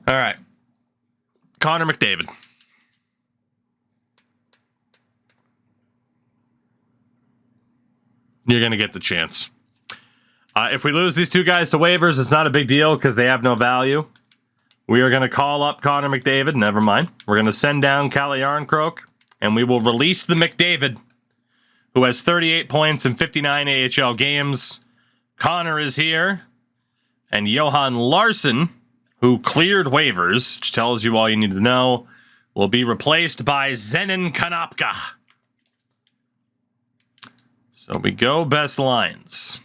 All right. Connor McDavid. You're going to get the chance. If we lose these two guys to waivers, it's not a big deal because they have no value. We are going to call up Connor McDavid. Never mind. We're going to send down Calle Yarncroke, and we will release the McDavid, who has 38 points in 59 AHL games. Connor is here. And Johan Larsson, who cleared waivers, which tells you all you need to know, will be replaced by Zenon Konopka. So we go best lines.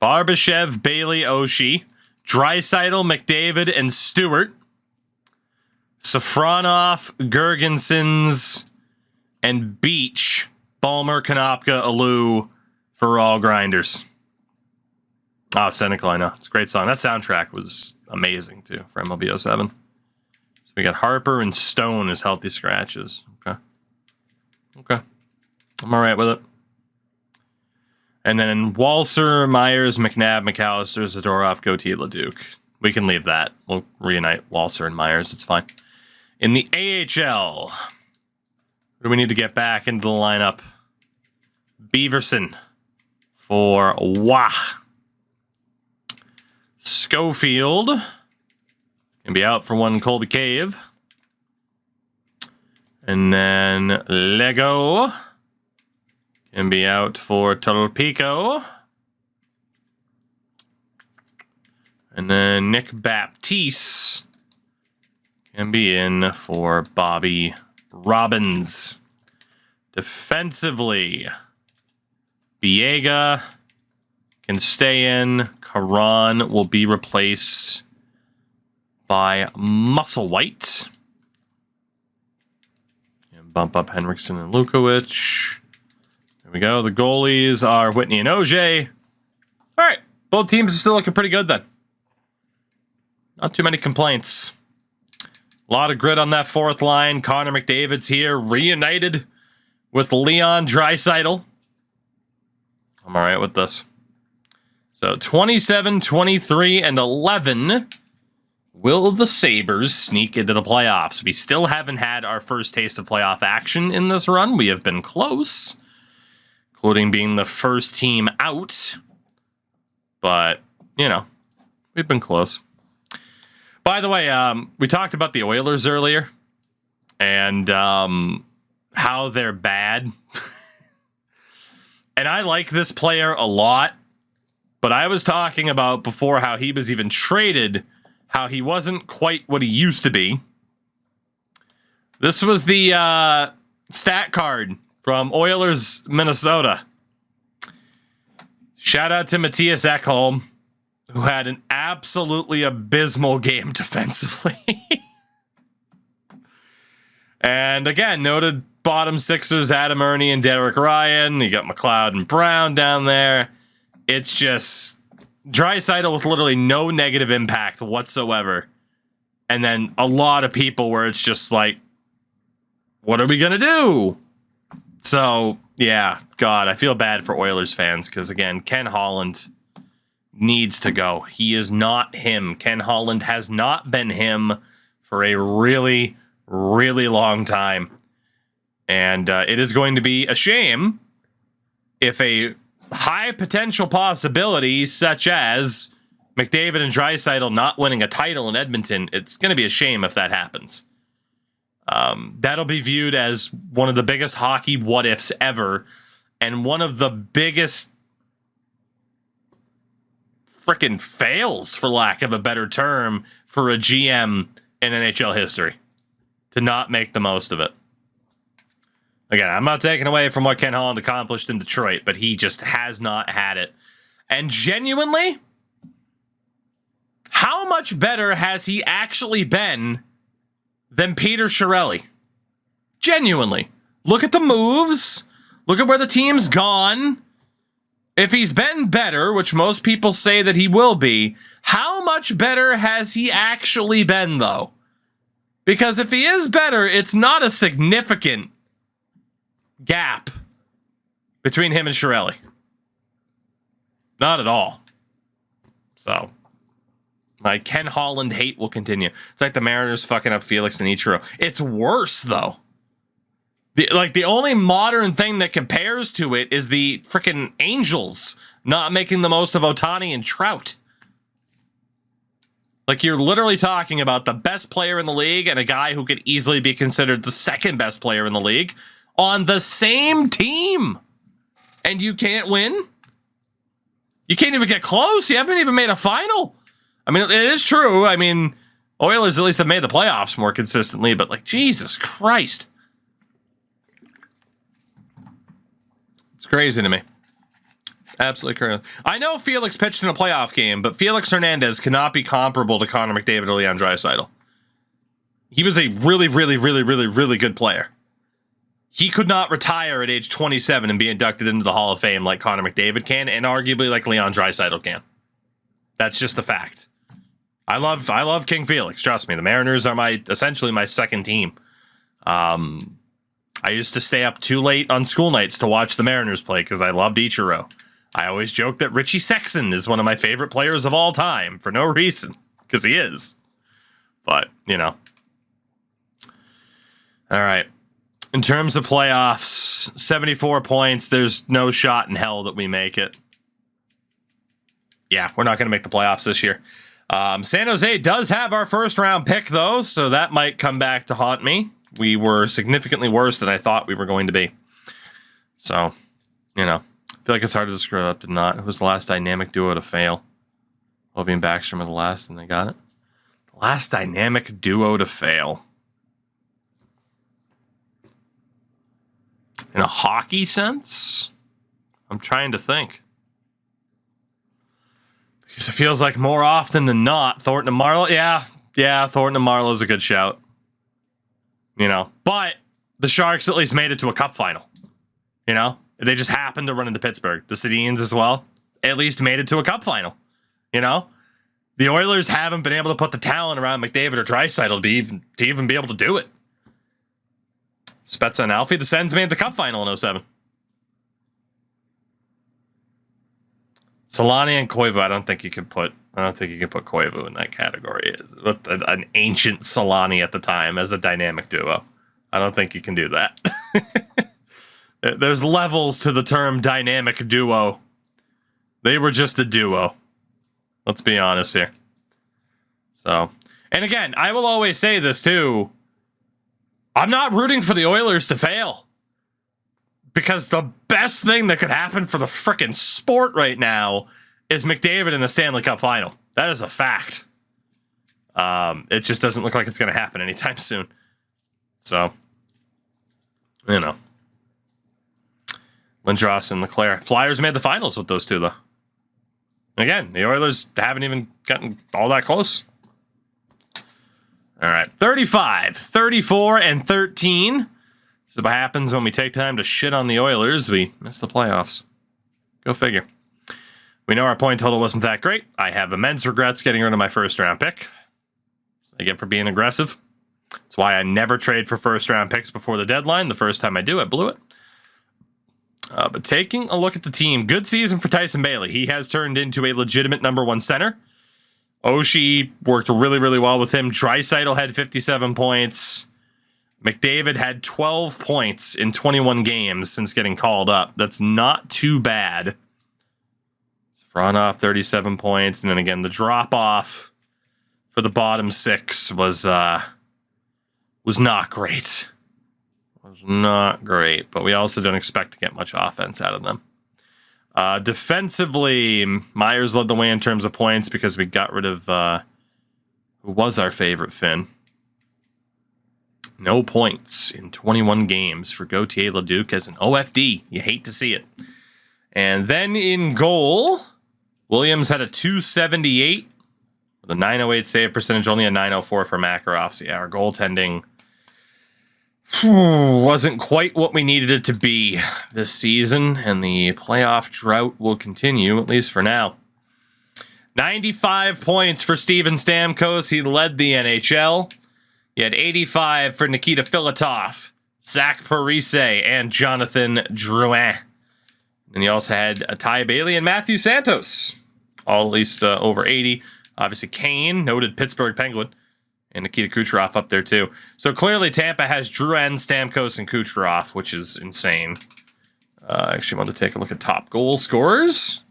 Barbashev, Bailey, Oshie, Draisaitl, McDavid, and Stewart. Safronov, Gergensons, and Beach, Ballmer, Konopka, Alou for all grinders. Oh, Cynical, I know. It's a great song. That soundtrack was amazing, too, for MLB 07. So we got Harper and Stone as healthy scratches. Okay. I'm all right with it. And then Walser, Myers, McNabb, McAllister, Zadorov, Gauthier, Leduc. We can leave that. We'll reunite Walser and Myers. It's fine. In the AHL, who do we need to get back into the lineup? Beaverson for Wah. Schofield can be out for one Colby Cave. And then Lego can be out for Tolpico. And then Nick Baptiste can be in for Bobby Robbins. Defensively, Biega can stay in. Karan will be replaced by Musselwhite. And bump up Henriksen and Lukowicz. There we go. The goalies are Whitney and OJ. All right. Both teams are still looking pretty good then. Not too many complaints. A lot of grit on that fourth line. Connor McDavid's here, reunited with Leon Draisaitl. I'm all right with this. So 27, 23, and 11. Will the Sabres sneak into the playoffs? We still haven't had our first taste of playoff action in this run. We have been close, including being the first team out. But, you know, we've been close. By the way, we talked about the Oilers earlier and how they're bad. And I like this player a lot. But I was talking about before how he was even traded, how he wasn't quite what he used to be. This was the stat card from Oilers, Minnesota. Shout out to Matthias Ekholm, who had an absolutely abysmal game defensively. And again, noted bottom sixers, Adam Ernie and Derek Ryan. You got McLeod and Brown down there. It's just Draisaitl with literally no negative impact whatsoever. And then a lot of people where it's just like, what are we going to do? So, yeah, God, I feel bad for Oilers fans because, again, Ken Holland needs to go. He is not him. Ken Holland has not been him for a really, really long time. And it is going to be a shame if a high potential possibility such as McDavid and Draisaitl not winning a title in Edmonton, it's going to be a shame if that happens. That'll be viewed as one of the biggest hockey what-ifs ever and one of the biggest frickin' fails, for lack of a better term, for a GM in NHL history to not make the most of it. Again, I'm not taking away from what Ken Holland accomplished in Detroit, but he just has not had it. And genuinely, how much better has he actually been than Peter Chiarelli? Genuinely. Look at the moves. Look at where the team's gone. If he's been better, which most people say that he will be, how much better has he actually been, though? Because if he is better, it's not a significant gap between him and Chiarelli. Not at all. So, My Ken Holland hate will continue. It's like the Mariners fucking up Felix and Ichiro. It's worse, though. The only modern thing that compares to it is the freaking Angels not making the most of Ohtani and Trout. Like, you're literally talking about the best player in the league and a guy who could easily be considered the second best player in the league on the same team. And you can't win? You can't even get close? You haven't even made a final? I mean, it is true. I mean, Oilers at least have made the playoffs more consistently, but like, Jesus Christ. It's crazy to me. It's absolutely crazy. I know Felix pitched in a playoff game, but Felix Hernandez cannot be comparable to Connor McDavid or Leon Draisaitl. He was a really, really, really, really, really good player. He could not retire at age 27 and be inducted into the Hall of Fame like Connor McDavid can, and arguably like Leon Draisaitl can. That's just a fact. I love King Felix. Trust me, the Mariners are essentially my second team. I used to stay up too late on school nights to watch the Mariners play because I loved Ichiro. I always joke that Richie Sexson is one of my favorite players of all time for no reason, because he is. But, you know. All right. In terms of playoffs, 74 points. There's no shot in hell that we make it. Yeah, we're not going to make the playoffs this year. San Jose does have our first round pick, though, so that might come back to haunt me. We were significantly worse than I thought we were going to be. So, you know, I feel like it's harder to screw up than not. Who was the last dynamic duo to fail? Ovi and Backstrom are the last, and they got it. The last dynamic duo to fail. In a hockey sense? I'm trying to think. Because it feels like more often than not, Thornton and Marlowe. Yeah, Thornton and Marlowe is a good shout. You know, but the Sharks at least made it to a cup final. You know, they just happened to run into Pittsburgh. The Sedins as well, at least made it to a cup final. You know, the Oilers haven't been able to put the talent around McDavid or Draisaitl to even be able to do it. Spezza and Alfie, the Sens made the cup final in 07. Solani and Koivu, I don't think you can put Koivu in that category. With an ancient Solani at the time as a dynamic duo. I don't think you can do that. There's levels to the term dynamic duo. They were just a duo. Let's be honest here. So, and again, I will always say this too. I'm not rooting for the Oilers to fail. Because the best thing that could happen for the frickin' sport right now is McDavid in the Stanley Cup final. That is a fact. It just doesn't look like it's going to happen anytime soon. So, you know. Lindros and Leclerc. Flyers made the finals with those two, though. Again, the Oilers haven't even gotten all that close. All right. 35, 34, and 13. So what happens when we take time to shit on the Oilers? We miss the playoffs. Go figure. We know our point total wasn't that great. I have immense regrets getting rid of my first round pick. I get for being aggressive. That's why I never trade for first round picks before the deadline. The first time I do, I blew it. But taking a look at the team, good season for Tyson Bailey. He has turned into a legitimate number one center. Oshie worked really, really well with him. Draisaitl had 57 points. McDavid had 12 points in 21 games since getting called up. That's not too bad. Safronov, 37 points. And then again, the drop-off for the bottom six was not great. Was not great. But we also don't expect to get much offense out of them. Defensively, Myers led the way in terms of points because we got rid of who was our favorite Finn. No points in 21 games for Gauthier Leduc as an OFD. You hate to see it. And then in goal, Williams had a 278 with a 908 save percentage, only a 904 for Makarov. So yeah, our goaltending wasn't quite what we needed it to be this season, and the playoff drought will continue, at least for now. 95 points for Steven Stamkos. He led the NHL. He had 85 for Nikita Filatov, Zach Parise, and Jonathan Drouin. And he also had Ty Bailey and Matthew Santos, all at least over 80. Obviously, Kane, noted Pittsburgh Penguin, and Nikita Kucherov up there too. So clearly Tampa has Drouin, Stamkos, and Kucherov, which is insane. I actually want to take a look at top goal scorers.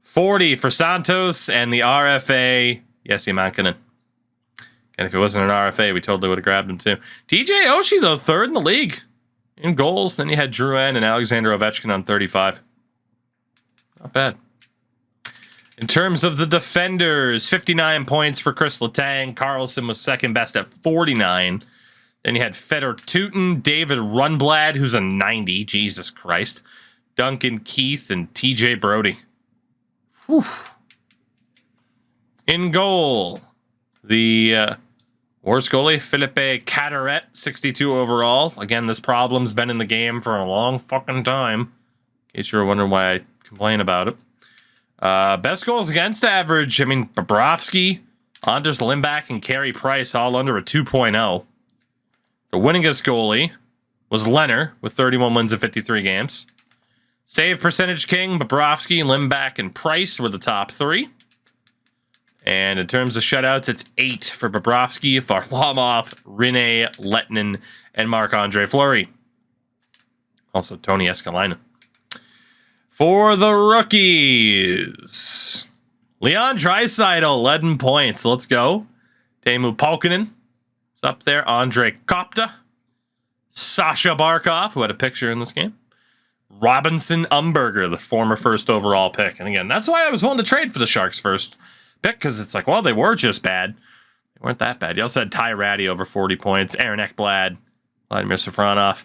40 for Santos and the RFA, Jesse Mankkinen. And if it wasn't an RFA, we totally would have grabbed him too. TJ Oshie, though, third in the league in goals. Then you had Drouin and Alexander Ovechkin on 35. Not bad. In terms of the defenders, 59 points for Chris Letang. Carlson was second best at 49. Then you had Fedor Tootin, David Rundblad, who's a 90. Jesus Christ. Duncan Keith and TJ Brody. Whew. In goal, the worst goalie, Philippe Cataret, 62 overall. Again, this problem's been in the game for a long fucking time. In case you were wondering why I complain about it. Best goals against average, I mean, Bobrovsky, Anders Lindback, and Carey Price all under a 2.0. The winningest goalie was Leonard with 31 wins in 53 games. Save percentage king, Bobrovsky, Lindback, and Price were the top three. And in terms of shutouts, it's 8 for Bobrovsky, Varlamov, Rinne, Lettinen, and Marc-Andre Fleury. Also, Tony Escalina. For the rookies, Leon Draisaitl led in points. Let's go. Teemu Pukkanen is up there. Andre Kopta. Sasha Barkov, who had a picture in this game. Robinson Umberger, the former first overall pick. And again, that's why I was willing to trade for the Sharks first pick, because it's like, well, they were just bad. They weren't that bad. You also had Ty Ratty over 40 points. Aaron Ekblad, Vladimir Safronov.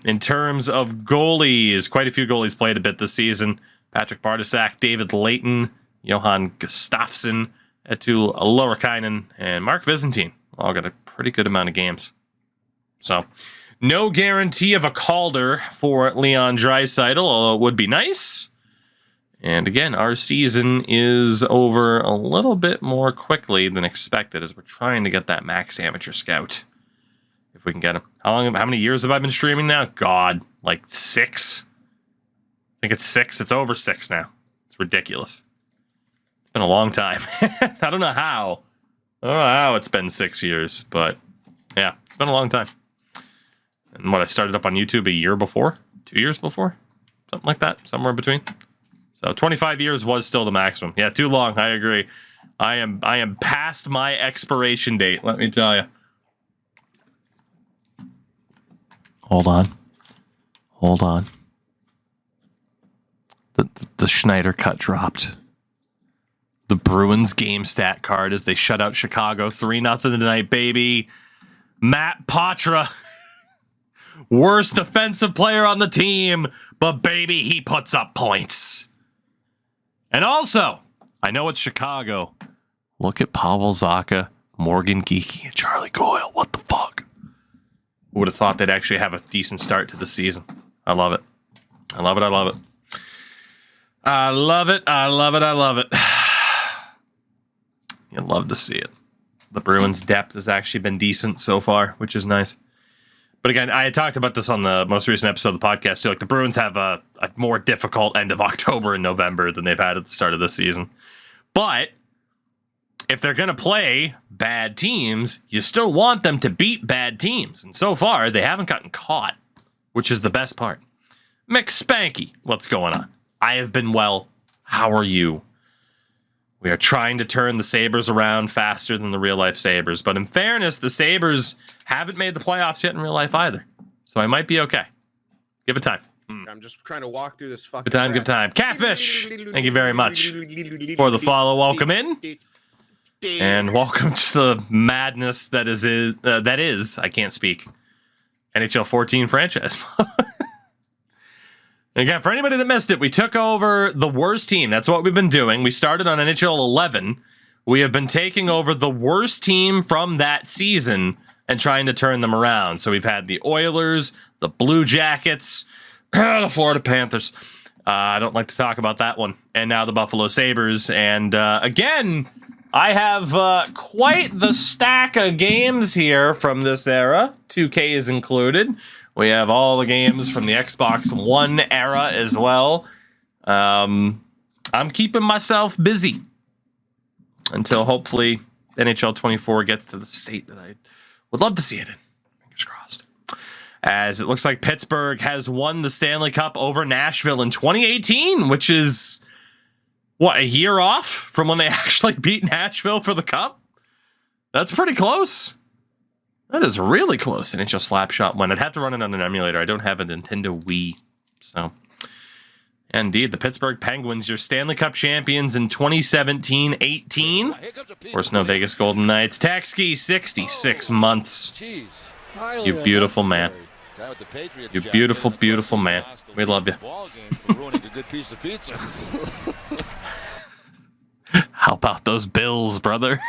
In terms of goalies, quite a few goalies played a bit this season. Patrick Bartosak, David Layton, Johan Gustafsson, Eetu Lorakainen, and Mark Visentin all got a pretty good amount of games. So, no guarantee of a Calder for Leon Draisaitl, although it would be nice. And again, our season is over a little bit more quickly than expected as we're trying to get that max amateur scout. If we can get him. How many years have I been streaming now? God, like 6? I think it's 6. It's over 6 now. It's ridiculous. It's been a long time. I don't know how. I don't know how it's been 6 years, but yeah, it's been a long time. And what, I started up on YouTube a year before? 2 years before? Something like that, somewhere in between. So 25 years was still the maximum. Yeah, too long, I agree. I am past my expiration date, let me tell you. Hold on. The Schneider cut dropped. The Bruins game stat card as they shut out Chicago 3-0 tonight, baby. Matt Patra, worst defensive player on the team, but baby, he puts up points. And also, I know it's Chicago. Look at Pavel Zacha, Morgan Geekie, and Charlie Coyle. What the fuck? Who would have thought they'd actually have a decent start to the season? I love it. I love it. I love it. I love it. I love it. I love it. You'd love to see it. The Bruins' depth has actually been decent so far, which is nice. But again, I had talked about this on the most recent episode of the podcast too. Like, the Bruins have a more difficult end of October and November than they've had at the start of this season. But if they're going to play bad teams, you still want them to beat bad teams. And so far, they haven't gotten caught, which is the best part. McSpanky, what's going on? I have been well. How are you? We are trying to turn the Sabres around faster than the real-life Sabres. But in fairness, the Sabres haven't made the playoffs yet in real life either. So I might be okay. Give it time. I'm just trying to walk through this fucking... Give time. Catfish, thank you very much for the follow. Welcome in. And welcome to the madness that is, I can't speak, NHL 14 franchise. Again, for anybody that missed it, we took over the worst team. That's what we've been doing. We started on NHL 11. We have been taking over the worst team from that season and trying to turn them around. So we've had the Oilers, the Blue Jackets, the Florida Panthers. I don't like to talk about that one. And now the Buffalo Sabres. And again, I have quite the stack of games here from this era. 2K is included. We have all the games from the Xbox One era as well. I'm keeping myself busy. until hopefully NHL 24 gets to the state that I would love to see it in. Fingers crossed. As it looks like Pittsburgh has won the Stanley Cup over Nashville in 2018, which is, what, a year off from when they actually beat Nashville for the Cup? That's pretty close. That is really close. NHL Slapshot win. I'd have to run it on an emulator. I don't have a Nintendo Wii. So, indeed, the Pittsburgh Penguins, your Stanley Cup champions in 2017-18. Of course, no Vegas Golden Knights. Taxkey, 66 months. You beautiful man. You beautiful, beautiful man. We love you. How about those Bills, brother?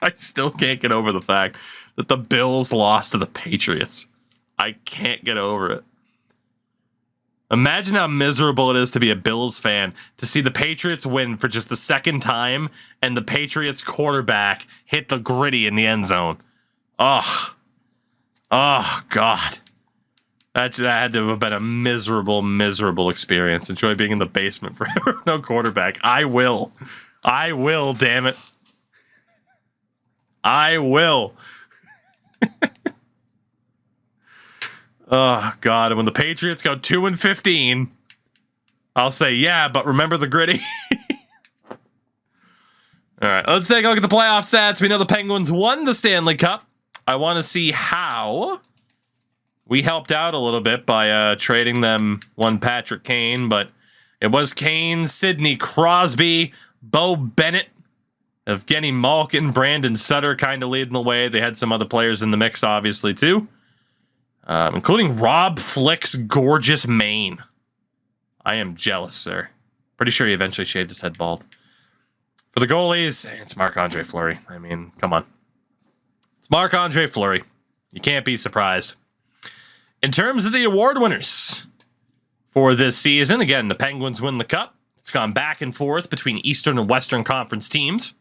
I still can't get over the fact that the Bills lost to the Patriots. I can't get over it. Imagine how miserable it is to be a Bills fan, to see the Patriots win for just the second time and the Patriots quarterback hit the gritty in the end zone. Ugh. Oh, God. That had to have been a miserable, miserable experience. Enjoy being in the basement forever with no quarterback. I will. I will, damn it. I will. Oh, God. And when the Patriots go 2-15, I'll say, yeah, but remember the gritty. All right, let's take a look at the playoff stats. We know the Penguins won the Stanley Cup. I want to see how we helped out a little bit by trading them one Patrick Kane, but it was Kane, Sidney Crosby, Bo Bennett, Evgeny Malkin, Brandon Sutter kind of leading the way. They had some other players in the mix, obviously, too, including Rob Flick's gorgeous mane. I am jealous, sir. Pretty sure he eventually shaved his head bald. For the goalies, it's Marc-Andre Fleury. I mean, come on. It's Marc-Andre Fleury. You can't be surprised. In terms of the award winners for this season, again, the Penguins win the Cup. It's gone back and forth between Eastern and Western Conference teams.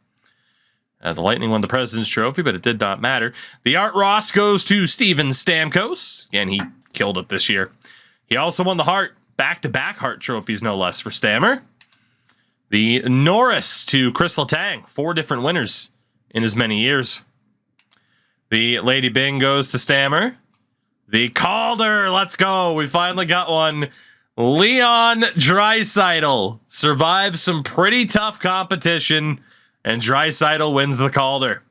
The Lightning won the President's Trophy, but it did not matter. The Art Ross goes to Steven Stamkos. Again, he killed it this year. He also won the Hart, back-to-back Hart trophies, no less, for Stammer. The Norris to Chris Letang, 4 different winners in as many years. The Lady Bing goes to Stammer. The Calder, let's go. We finally got one. Leon Draisaitl survives some pretty tough competition, and Draisaitl wins the Calder.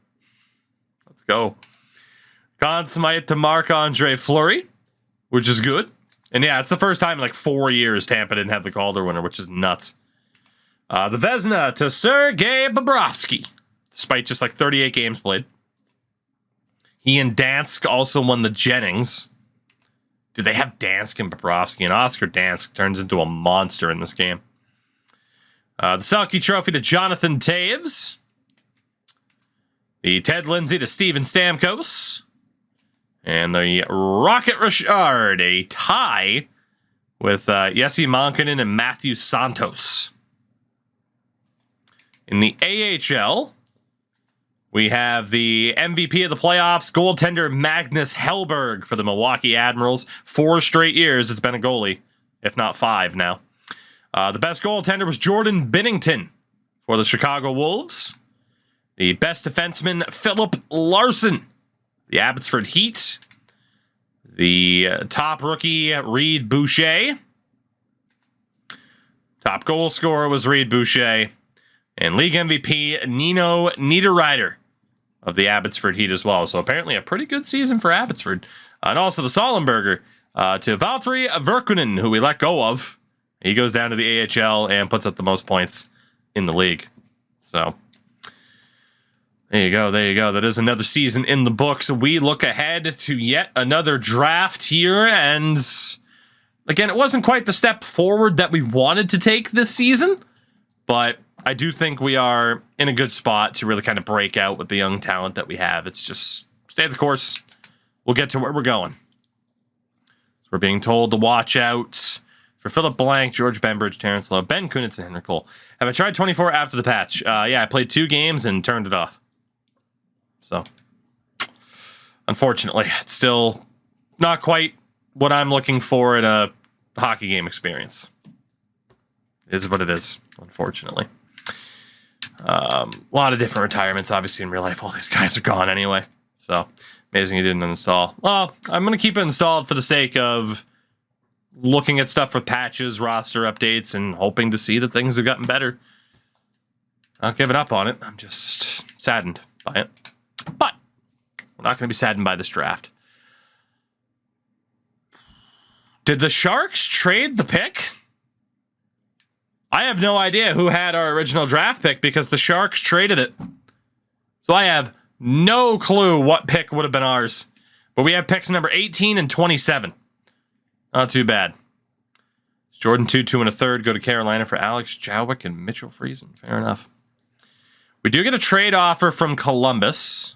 Let's go. Conn Smythe to Marc-Andre Fleury, which is good. And yeah, it's the first time in like 4 years Tampa didn't have the Calder winner, which is nuts. The Vezina to Sergei Bobrovsky, despite just like 38 games played. He and Dansk also won the Jennings. Dude, they have Dansk and Bobrovsky, and Oscar Dansk turns into a monster in this game. The Selke Trophy to Jonathan Taves. The Ted Lindsay to Steven Stamkos. And the Rocket Richard, a tie with Jesse Monkinen and Matthew Santos. In the AHL, we have the MVP of the playoffs, goaltender Magnus Hellberg for the Milwaukee Admirals. 4 straight years it's been a goalie, if not 5 now. The best goaltender was Jordan Binnington for the Chicago Wolves. The best defenseman, Philip Larson, the Abbotsford Heat. The top rookie, Reed Boucher. Top goal scorer was Reed Boucher. And league MVP, Nino Niederreiter of the Abbotsford Heat as well. So apparently a pretty good season for Abbotsford. And also the Sollenberger to Valtteri Verkunen, who we let go of. He goes down to the AHL and puts up the most points in the league. So there you go. There you go. That is another season in the books. We look ahead to yet another draft here. And again, it wasn't quite the step forward that we wanted to take this season, but I do think we are in a good spot to really kind of break out with the young talent that we have. It's just stay the course. We'll get to where we're going. So we're being told to watch out for Philip Blank, George Benbridge, Terrence Lowe, Ben Kunitz, and Henrik Cole. Have I tried 24 after the patch? Yeah, I played 2 games and turned it off. So, unfortunately, it's still not quite what I'm looking for in a hockey game experience. It is what it is, unfortunately. A lot of different retirements, obviously, in real life. All these guys are gone anyway. So, amazing you didn't install. Well, I'm going to keep it installed for the sake of looking at stuff with patches, roster updates, and hoping to see that things have gotten better. Not giving up on it. I'm just saddened by it. But we're not going to be saddened by this draft. Did the Sharks trade the pick? I have no idea who had our original draft pick because the Sharks traded it. So I have no clue what pick would have been ours. But we have picks number 18 and 27. Not too bad. Jordan 2, 2 and a third go to Carolina for Alex Jowick and Mitchell Friesen. Fair enough. We do get a trade offer from Columbus.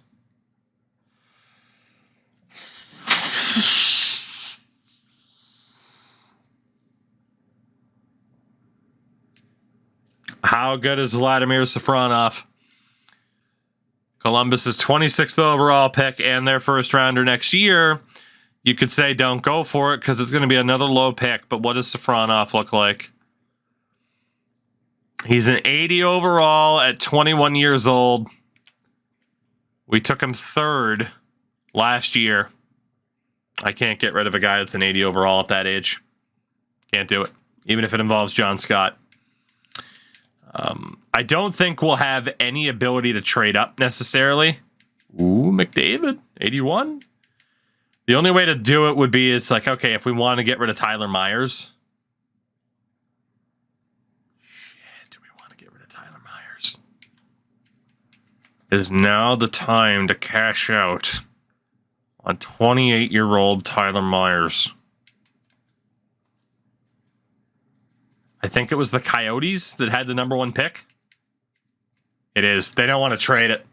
How good is Vladimir Safronov? Columbus's 26th overall pick and their first rounder next year. You could say don't go for it because it's going to be another low pick. But what does Safronov look like? He's an 80 overall at 21 years old. We took him third last year. I can't get rid of a guy that's an 80 overall at that age. Can't do it. Even if it involves John Scott. I don't think we'll have any ability to trade up necessarily. Ooh, McDavid, 81. The only way to do it would be is like, okay, if we want to get rid of Tyler Myers. Shit, do we want to get rid of Tyler Myers? Is now the time to cash out on 28-year-old Tyler Myers. I think it was the Coyotes that had the number 1 pick. It is. They don't want to trade it.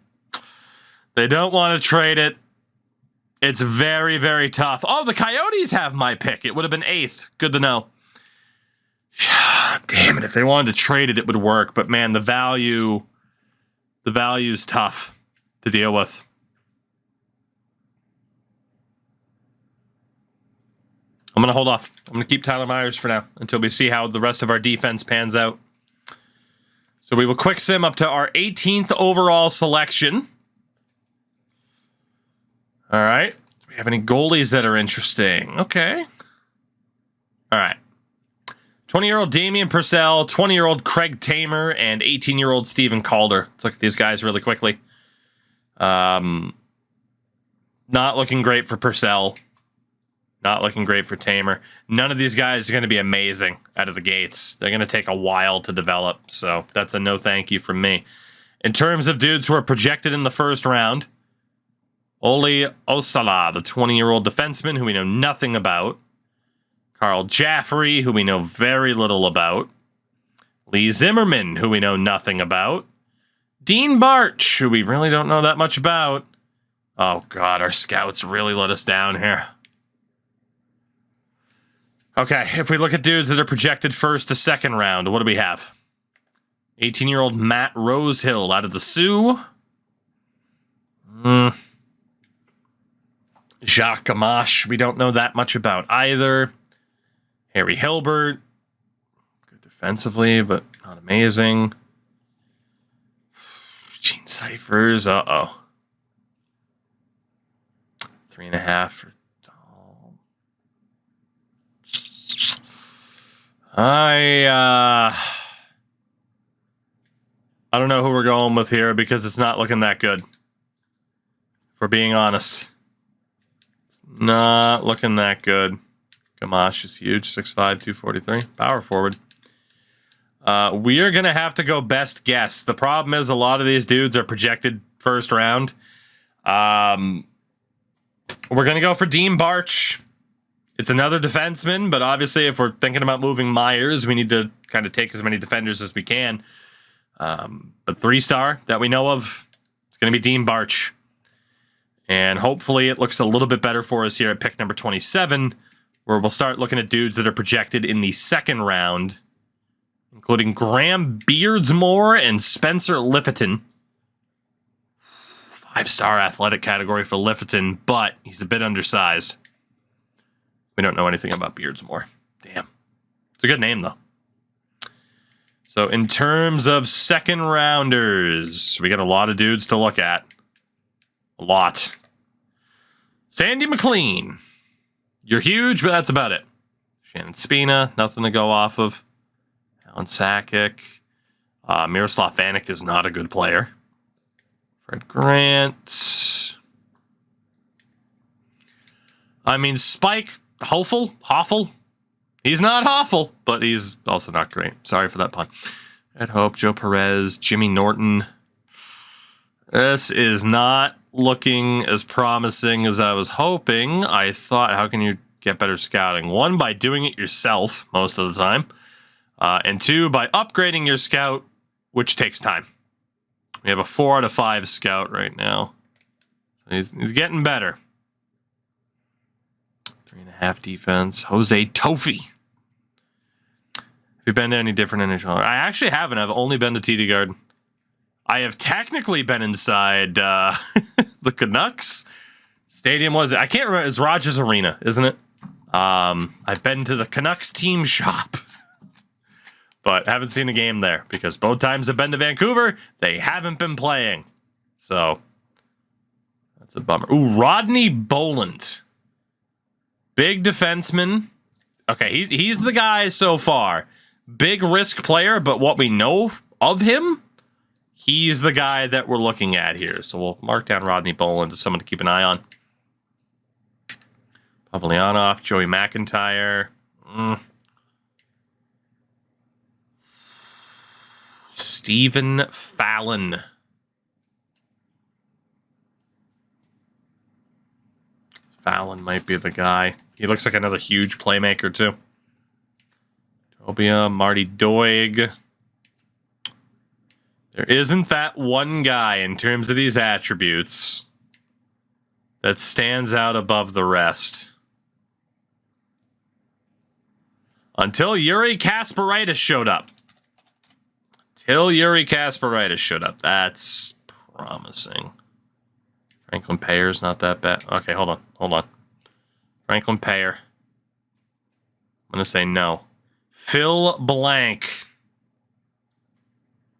They don't want to trade it. It's very, very tough. Oh, the Coyotes have my pick. It would have been 8th. Good to know. Damn it. If they wanted to trade it, it would work. But man, the value's tough to deal with. I'm going to hold off. I'm going to keep Tyler Myers for now until we see how the rest of our defense pans out. So we will quick sim up to our 18th overall selection. All right. Do we have any goalies that are interesting? Okay. All right. 20-year-old Damian Purcell, 20-year-old Craig Tamer, and 18-year-old Steven Calder. Let's look at these guys really quickly. Not looking great for Purcell. Not looking great for Tamer. None of these guys are going to be amazing out of the gates. They're going to take a while to develop. So that's a no thank you from me. In terms of dudes who are projected in the first round, Oli Osala, the 20-year-old defenseman who we know nothing about. Carl Jaffrey, who we know very little about. Lee Zimmerman, who we know nothing about. Dean Barch, who we really don't know that much about. Oh, God, our scouts really let us down here. Okay, if we look at dudes that are projected first to second round, what do we have? 18-year-old Matt Rosehill out of the Sioux. Jacques Gamache, we don't know that much about either. Harry Hilbert, good defensively, but not amazing. Gene Cyphers, uh-oh. 3.5 for Dahl. I don't know who we're going with here because it's not looking that good. If we're being honest. It's not looking that good. Gamache is huge. 6'5", 243. Power forward. We are going to have to go best guess. The problem is a lot of these dudes are projected first round. We're going to go for Dean Barch. It's another defenseman, but obviously if we're thinking about moving Myers, we need to kind of take as many defenders as we can. But 3-star that we know of, it's going to be Dean Barch. And hopefully it looks a little bit better for us here at pick number 27, where we'll start looking at dudes that are projected in the second round, including Graham Beardsmore and Spencer Lifferton. 5-star athletic category for Lifferton, but he's a bit undersized. We don't know anything about Beardsmore. Damn. It's a good name, though. So in terms of second rounders, we got a lot of dudes to look at. A lot. Sandy McLean. You're huge, but that's about it. Shannon Spina, nothing to go off of. Alan Sakic. Miroslav Vanek is not a good player. Fred Grant. I mean, Spike Hoffel. He's not awful, but he's also not great. Sorry for that pun. Ed Hope, Joe Perez, Jimmy Norton. This is not looking as promising as I was hoping. I thought, how can you get better scouting? One, by doing it yourself most of the time. And two, by upgrading your scout, which takes time. We have a 4 out of 5 scout right now. He's getting better. 3.5 defense. Jose Tofi. Have you been to any different NHL? I actually haven't. I've only been to TD Garden. I have technically been inside the Canucks stadium. Was it? I can't remember. It's Rogers Arena, isn't it? I've been to the Canucks team shop, but haven't seen a game there because both times I've been to Vancouver, they haven't been playing. So that's a bummer. Ooh, Rodney Boland. Big defenseman. Okay, he's the guy so far. Big risk player, but what we know of him, he's the guy that we're looking at here. So we'll mark down Rodney Boland as someone to keep an eye on. Pavlianov, Joey McIntyre. Stephen Fallon. Fallon might be the guy. He looks like another huge playmaker, too. Tobia, Marty Doig. There isn't that one guy in terms of these attributes that stands out above the rest. Until Yuri Kasparaitis showed up. That's promising. Franklin Payer's not that bad. Okay, hold on. Franklin Payer. I'm going to say no. Phil Blank.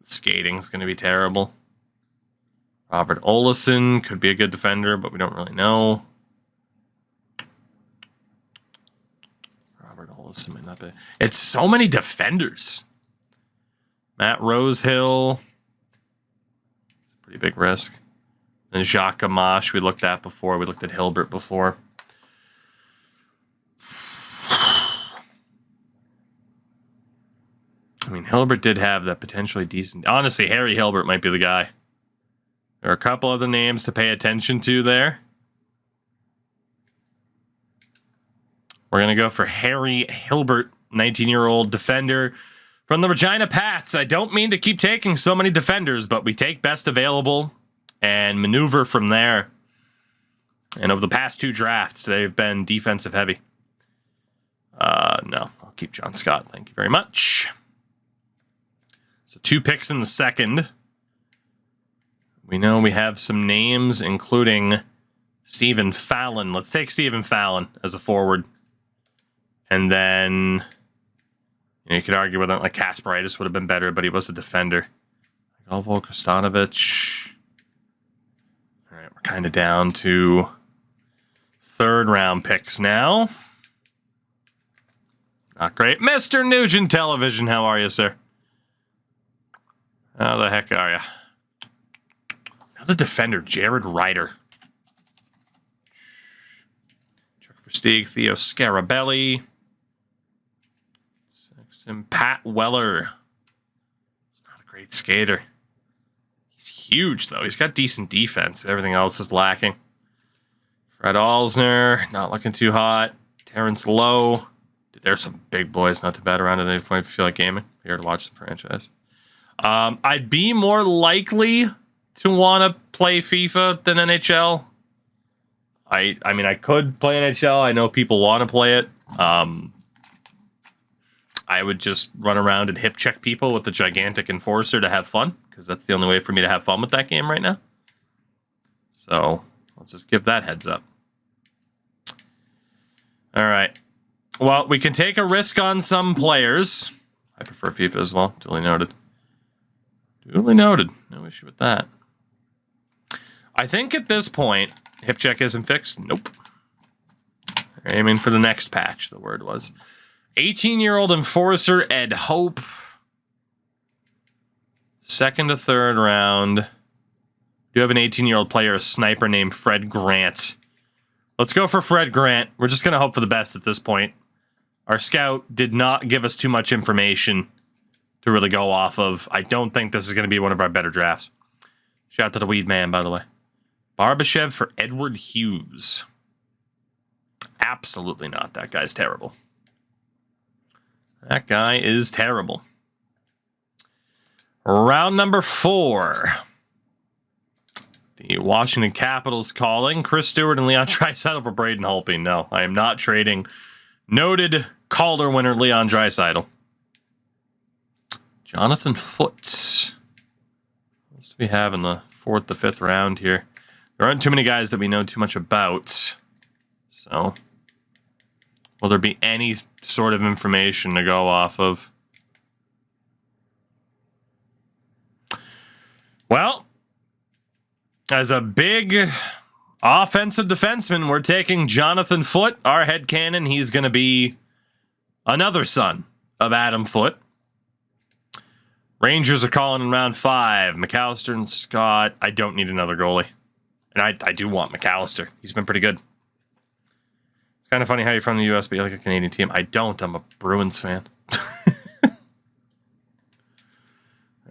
Skating's going to be terrible. Robert Olesen could be a good defender, but we don't really know. Robert Olesen might not be. It's so many defenders. Matt Rosehill. It's a pretty big risk. And Jacques Gamache, we looked at before. We looked at Hilbert before. I mean, Hilbert did have that potentially decent... Honestly, Harry Hilbert might be the guy. There are a couple other names to pay attention to there. We're going to go for Harry Hilbert, 19-year-old defender from the Regina Pats. I don't mean to keep taking so many defenders, but we take best available and maneuver from there. And over the past 2 drafts, they've been defensive heavy. No, I'll keep John Scott. Thank you very much. So 2 picks in the second. We know we have some names, including Stephen Fallon. Let's take Stephen Fallon as a forward. And then you could argue whether like Kasparaitis would have been better, but he was a defender. Golvo Kostanovich. All right, we're kind of down to 3rd round picks now. Not great. Mr. Nugent Television, how are you, sir? How the heck are you? Another defender, Jared Ryder. Chuck Versteeg, Theo Scarabelli. Saxon, Pat Weller. He's not a great skater. He's huge, though. He's got decent defense. Everything else is lacking. Fred Alsner, not looking too hot. Terrence Lowe. Dude, there's some big boys not too bad around at any point if you feel like gaming. Here to watch the franchise. I'd be more likely to want to play FIFA than NHL. I mean, I could play NHL. I know people want to play it. I would just run around and hip check people with the gigantic enforcer to have fun, because that's the only way for me to have fun with that game right now. So I'll just give that heads up. All right. Well, we can take a risk on some players. I prefer FIFA as well. Duly noted. Duly noted. No issue with that. I think at this point, hip check isn't fixed. Nope. Aiming for the next patch, the word was. 18-year-old enforcer Ed Hope. Second to third round. Do you have an 18-year-old player, a sniper named Fred Grant? Let's go for Fred Grant. We're just going to hope for the best at this point. Our scout did not give us too much information to really go off of. I don't think this is going to be one of our better drafts. Shout out to the weed man, by the way. Barbashev for Edward Hughes. Absolutely not. That guy's terrible. That guy is terrible. Round number 4. The Washington Capitals calling. Chris Stewart and Leon Draisaitl for Braden Holtby. No, I am not trading noted Calder winner Leon Draisaitl. Jonathan Foote. What do we have in the 4th to 5th round here? There aren't too many guys that we know too much about. So, will there be any sort of information to go off of? Well, as a big offensive defenseman, we're taking Jonathan Foote, our headcanon. He's going to be another son of Adam Foote. Rangers are calling in round 5. McAllister and Scott. I don't need another goalie. And I do want McAllister. He's been pretty good. It's kind of funny how you're from the U.S., but you like a Canadian team. I don't. I'm a Bruins fan.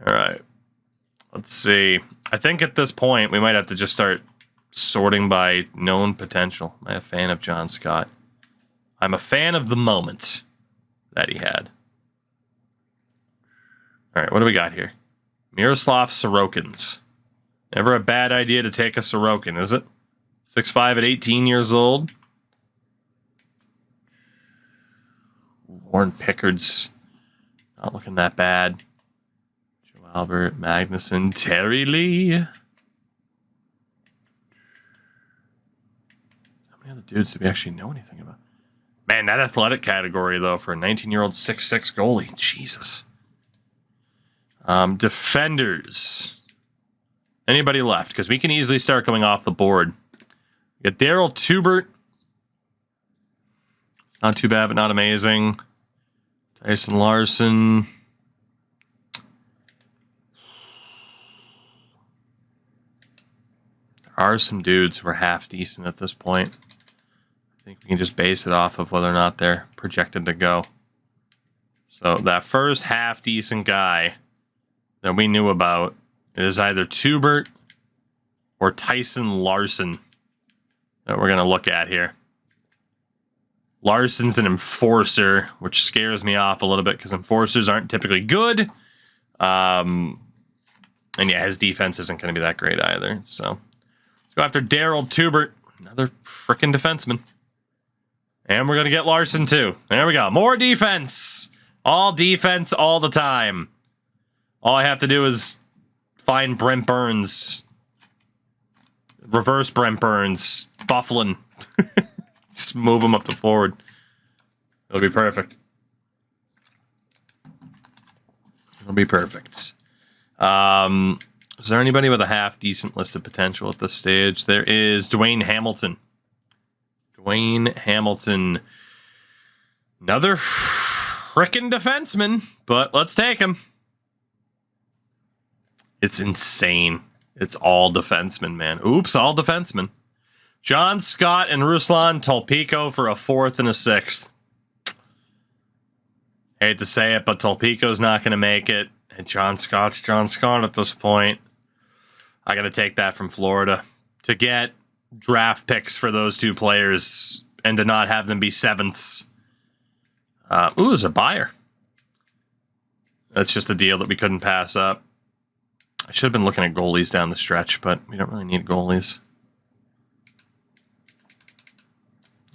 All right. Let's see. I think at this point, we might have to just start sorting by known potential. I'm a fan of John Scott. I'm a fan of the moment that he had. All right, what do we got here? Miroslav Sorokins. Never a bad idea to take a Sorokin, is it? 6'5" at 18 years old. Warren Pickard's not looking that bad. Joe Albert, Magnuson, Terry Lee. How many other dudes do we actually know anything about? Man, that athletic category, though, for a 19-year-old 6'6" goalie. Jesus. Defenders. Anybody left? Because we can easily start going off the board. We got Daryl Tubert. It's not too bad, but not amazing. Tyson Larson. There are some dudes who are half decent at this point. I think we can just base it off of whether or not they're projected to go. So that first half decent guy that we knew about is either Tubert or Tyson Larson that we're going to look at here. Larson's an enforcer, which scares me off a little bit because enforcers aren't typically good. And yeah, his defense isn't going to be that great either. So let's go after Daryl Tubert, another freaking defenseman. And we're going to get Larson too. There we go. More defense. All defense all the time. All I have to do is find Brent Burns. Reverse Brent Burns. Bufflin. Just move him up the forward. It'll be perfect. It'll be perfect. Is there anybody with a half-decent list of potential at this stage? There is Dwayne Hamilton. Dwayne Hamilton. Another frickin' defenseman, but let's take him. It's insane. It's all defensemen, man. Oops, all defensemen. John Scott and Ruslan Tolpico for a 4th and a 6th. Hate to say it, but Tolpico's not going to make it. And John Scott's John Scott at this point. I got to take that from Florida. To get draft picks for those two players and to not have them be 7ths. Ooh, it's a buyer. That's just a deal that we couldn't pass up. I should have been looking at goalies down the stretch, but we don't really need goalies.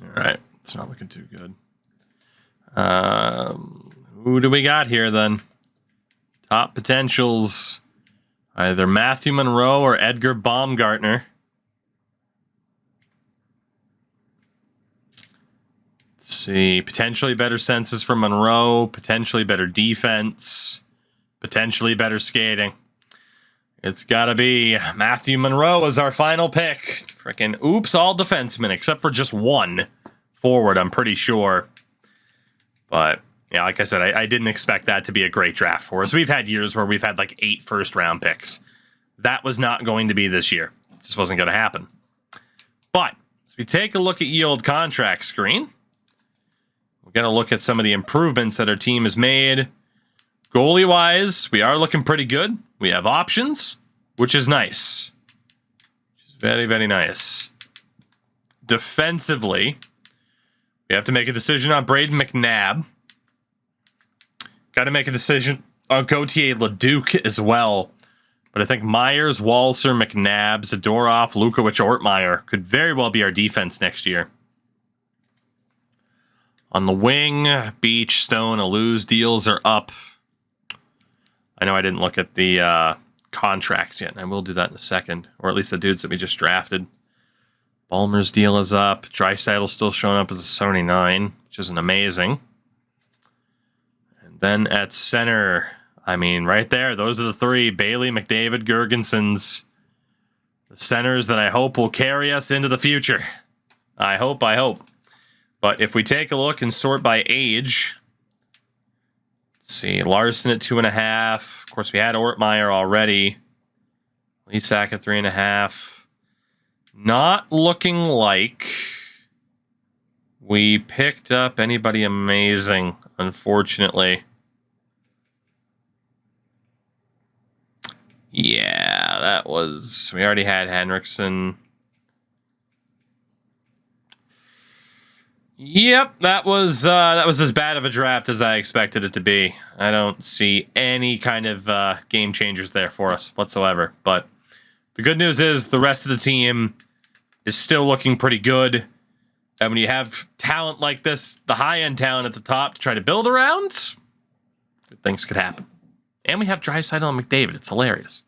All right, it's not looking too good. Who do we got here then? Top potentials. Either Matthew Monroe or Edgar Baumgartner. Let's Let's see. Potentially better senses for Monroe. Potentially better defense. Potentially better skating. It's got to be Matthew Monroe as our final pick. Freaking oops, all defensemen except for just one forward, I'm pretty sure. But, yeah, like I said, I didn't expect that to be a great draft for us. We've had years where we've had like 8 first-round picks. That was not going to be this year. It just wasn't going to happen. But, as we take a look at ye old contract screen, we're going to look at some of the improvements that our team has made. Goalie-wise, we are looking pretty good. We have options, which is nice. Which is very, very nice. Defensively, we have to make a decision on Braden McNabb. Got to make a decision on Gautier Leduc as well. But I think Myers, Walser, McNabb, Zadorov, Lukowicz, Ortmeyer could very well be our defense next year. On the wing, Beach, Stone, Aluz deals are up. I know I didn't look at the contracts yet, and I will do that in a second. Or at least the dudes that we just drafted. Ballmer's deal is up. Draisaitl's still showing up as a 79, which isn't amazing. And then at center, I mean, right there, those are the 3. Bailey, McDavid, Gergensons. The centers that I hope will carry us into the future. I hope. But if we take a look and sort by age... Let's see, Larson at 2.5. Of course, we had Ortmeyer already. Leasak at 3.5. Not looking like we picked up anybody amazing, unfortunately. Yeah, that was... We already had Henriksen. Yep, that was as bad of a draft as I expected it to be. I don't see any kind of game changers there for us whatsoever. But the good news is the rest of the team is still looking pretty good. And when you have talent like this, the high-end talent at the top to try to build around, good things could happen. And we have Draisaitl and McDavid. It's hilarious.